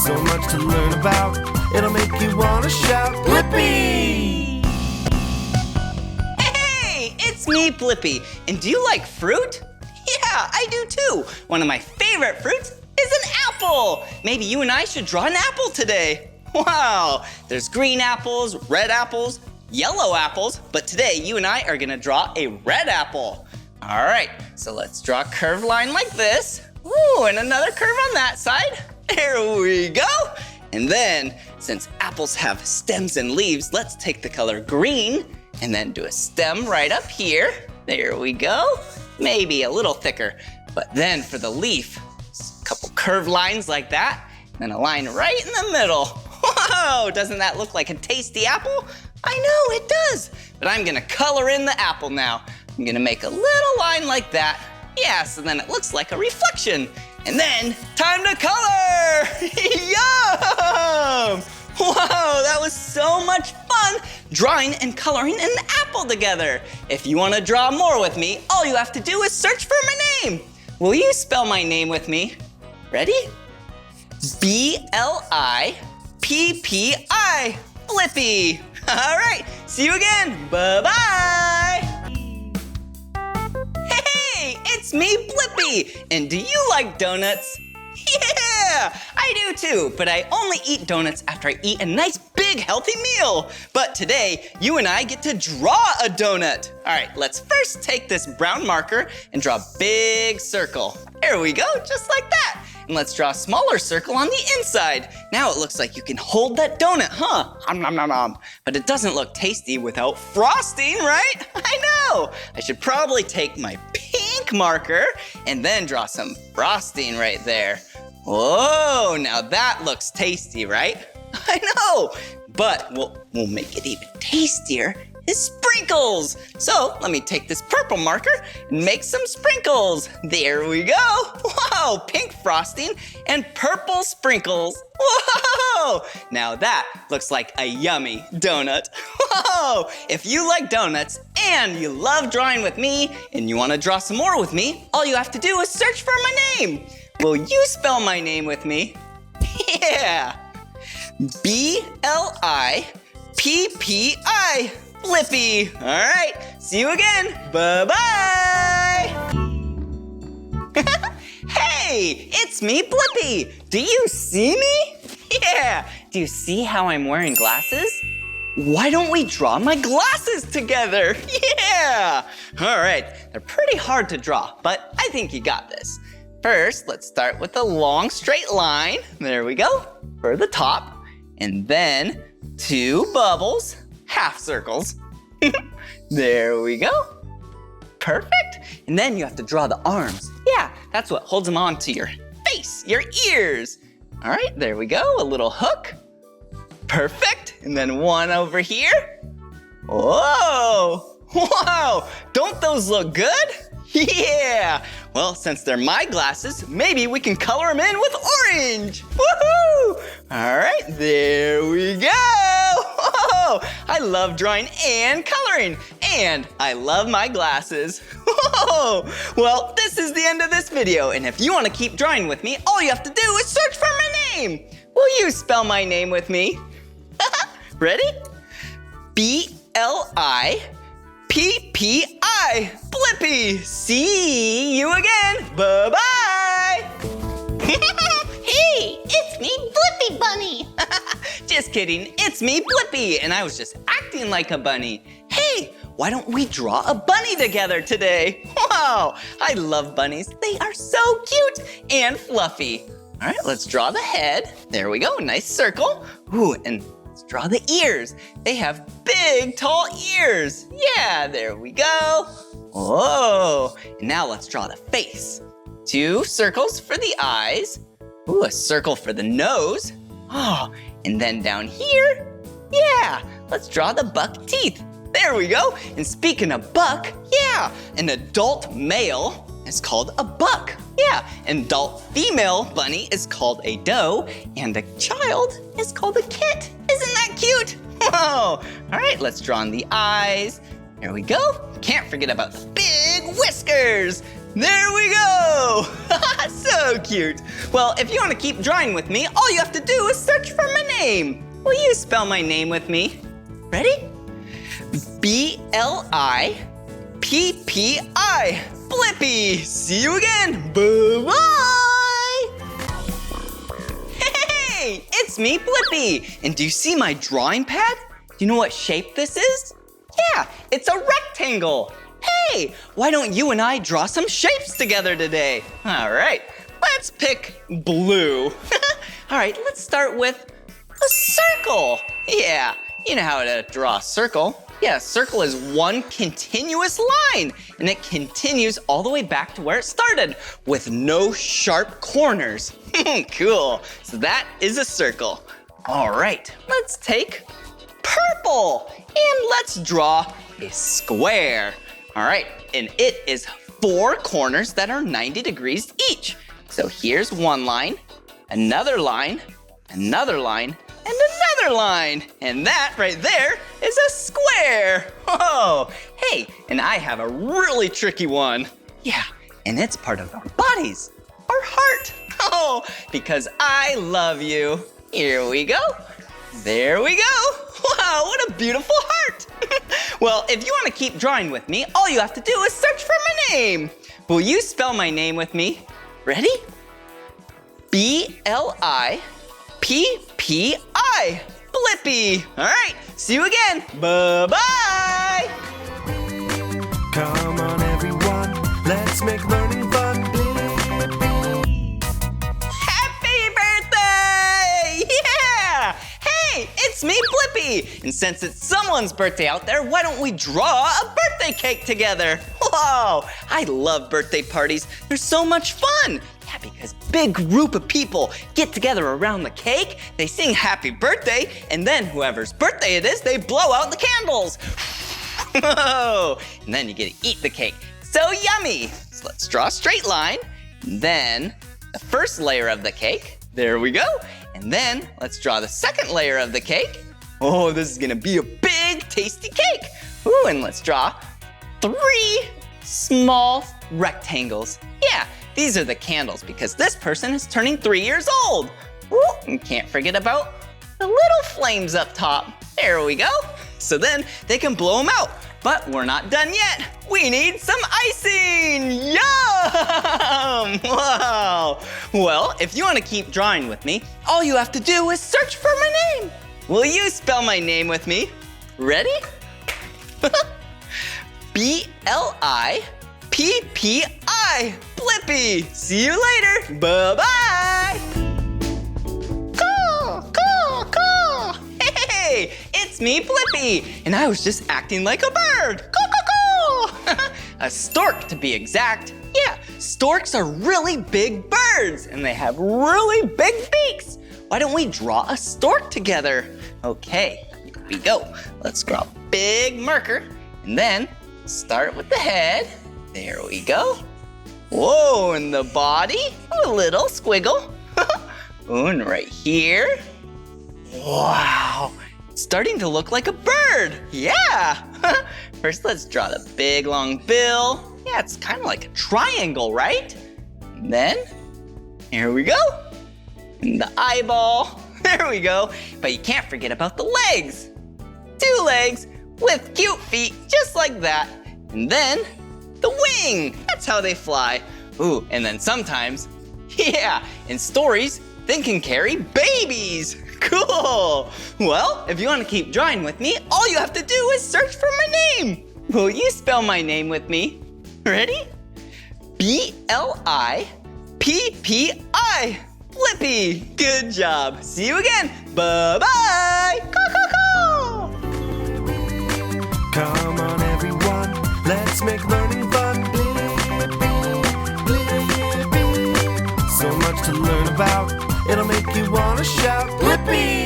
so much to learn about. It'll make you want to shout, Blippi! Hey, it's me, Blippi. And do you like fruit? Yeah, I do too. One of my favorite fruits is an apple. Maybe you and I should draw an apple today. Wow, there's green apples, red apples, yellow apples, but today you and I are gonna draw a red apple. All right, so let's draw a curved line like this. Ooh, and another curve on that side. There we go. And then, since apples have stems and leaves, let's take the color green and then do a stem right up here. There we go. Maybe a little thicker. But then for the leaf, a couple curved lines like that, and then a line right in the middle. Whoa, doesn't that look like a tasty apple? I know, it does. But I'm gonna color in the apple now. I'm gonna make a little line like that. Yeah, so then it looks like a reflection. And then, time to color! Yum! Whoa, that was so much fun drawing and coloring an apple together. If you wanna draw more with me, all you have to do is search for my name. Will you spell my name with me? Ready? B-L-I-P-P-I, Blippi. All right, see you again. Bye-bye. Hey, it's me, Blippi. And do you like donuts? Yeah, I do too, but I only eat donuts after I eat a nice big healthy meal. But today, you and I get to draw a donut. All right, let's first take this brown marker and draw a big circle. There we go, just like that. And let's draw a smaller circle on the inside. Now it looks like you can hold that donut, huh? Om nom nom nom. But it doesn't look tasty without frosting, right? I know. I should probably take my pink marker and then draw some frosting right there. Whoa, now that looks tasty, right? I know. But we'll make it even tastier is sprinkles. So let me take this purple marker and make some sprinkles. There we go. Wow, pink frosting and purple sprinkles. Whoa, now that looks like a yummy donut. Whoa, if you like donuts and you love drawing with me and you want to draw some more with me, all you have to do is search for my name. Will you spell my name with me? Yeah, B-L-I-P-P-I. Blippi. All right, see you again. Bye-bye. Hey, it's me, Blippi. Do you see me? Yeah, do you see how I'm wearing glasses? Why don't we draw my glasses together? Yeah. All right, they're pretty hard to draw, but I think you got this. First, let's start with a long straight line. There we go, for the top. And then 2 bubbles. Half circles. There we go. Perfect. And then you have to draw the arms. Yeah, that's what holds them onto your face, your ears. All right, there we go. A little hook. Perfect. And then one over here. Whoa. Wow. Don't those look good? Yeah. Well, since they're my glasses, maybe we can color them in with orange. Woohoo! All right, there we go. Whoa, I love drawing and coloring, and I love my glasses. Whoa. Well, this is the end of this video, and if you want to keep drawing with me, all you have to do is search for my name. Will you spell my name with me? Ready? B-L-I-P-P-I, Blippi. See you again. Bye-bye. Hey, it's me, Blippi Bunny. Just kidding, it's me, Blippi, and I was just acting like a bunny. Hey, why don't we draw a bunny together today? Wow, I love bunnies. They are so cute and fluffy. All right, let's draw the head. There we go, nice circle. Ooh, and let's draw the ears. They have big, tall ears. Yeah, there we go. Whoa, and now let's draw the face. 2 circles for the eyes. Ooh, a circle for the nose. Oh, and then down here, yeah, let's draw the buck teeth. There we go. And speaking of buck, yeah, an adult male is called a buck. Yeah, an adult female bunny is called a doe, and a child is called a kit. Isn't that cute? Whoa. All right, let's draw on the eyes. There we go. Can't forget about the big whiskers. There we go! So cute. Well, if you want to keep drawing with me, all you have to do is search for my name. Will you spell my name with me? Ready? B-L-I-P-P-I. Blippi. See you again. Bye-bye. Hey, it's me, Blippi. And do you see my drawing pad? Do you know what shape this is? Yeah, it's a rectangle. Hey, why don't you and I draw some shapes together today? All right, let's pick blue. All right, let's start with a circle. Yeah, you know how to draw a circle. Yeah, a circle is one continuous line, and it continues all the way back to where it started with no sharp corners. Cool, so that is a circle. All right, let's take purple, and let's draw a square. All right, and it is 4 corners that are 90 degrees each. So here's one line, another line, another line, and another line. And that right there is a square. Whoa, hey, and I have a really tricky one. Yeah, and it's part of our bodies, our heart. Oh, because I love you. Here we go. There we go. Wow, what a beautiful heart. Well, if you want to keep drawing with me, all you have to do is search for my name. Will you spell my name with me? Ready? B-L-I-P-P-I. Blippi. All right, see you again. Bye-bye. Come on, everyone, let's make learning fun. Happy birthday! Yeah! Hey, it's me, Blippi. And since it's someone's birthday out there, why don't we draw a birthday cake together? Whoa, I love birthday parties. They're so much fun. Yeah, because big group of people get together around the cake, they sing happy birthday, and then whoever's birthday it is, they blow out the candles. Whoa, and then you get to eat the cake. So yummy. So let's draw a straight line, and then the first layer of the cake. There we go. And then let's draw the second layer of the cake. Oh, this is gonna be a big, tasty cake. Ooh, and let's draw 3 small rectangles. Yeah, these are the candles because this person is turning 3 years old. Ooh, and can't forget about the little flames up top. There we go. So then they can blow them out. But we're not done yet. We need some icing. Yum! Wow. Well, if you want to keep drawing with me, all you have to do is search for my name. Will you spell my name with me? Ready? B-L-I-P-P-I. Blippi. See you later. Bye-bye. Hey, it's me, Blippi, and I was just acting like a bird. A stork, to be exact. Yeah, storks are really big birds, and they have really big beaks. Why don't we draw a stork together? Okay, here we go. Let's draw a big marker, and then start with the head. There we go. Whoa, and the body, a little squiggle. And right here. Wow. Starting to look like a bird. Yeah. First, let's draw the big long bill. Yeah, it's kind of like a triangle, right? And then, here we go. And the eyeball. There we go. But you can't forget about the legs. 2 legs with cute feet, just like that. And then, the wing. That's how they fly. Ooh, and then sometimes, yeah, in stories, they can carry babies. Cool. Well, if you want to keep drawing with me, all you have to do is search for my name. Will you spell my name with me? Ready? B-L-I-P-P-I. Blippi. Good job. See you again. Bye-bye. Come on, everyone, let's make learning fun. Blippi. So much to learn about, it'll make you want to shout, Blippi!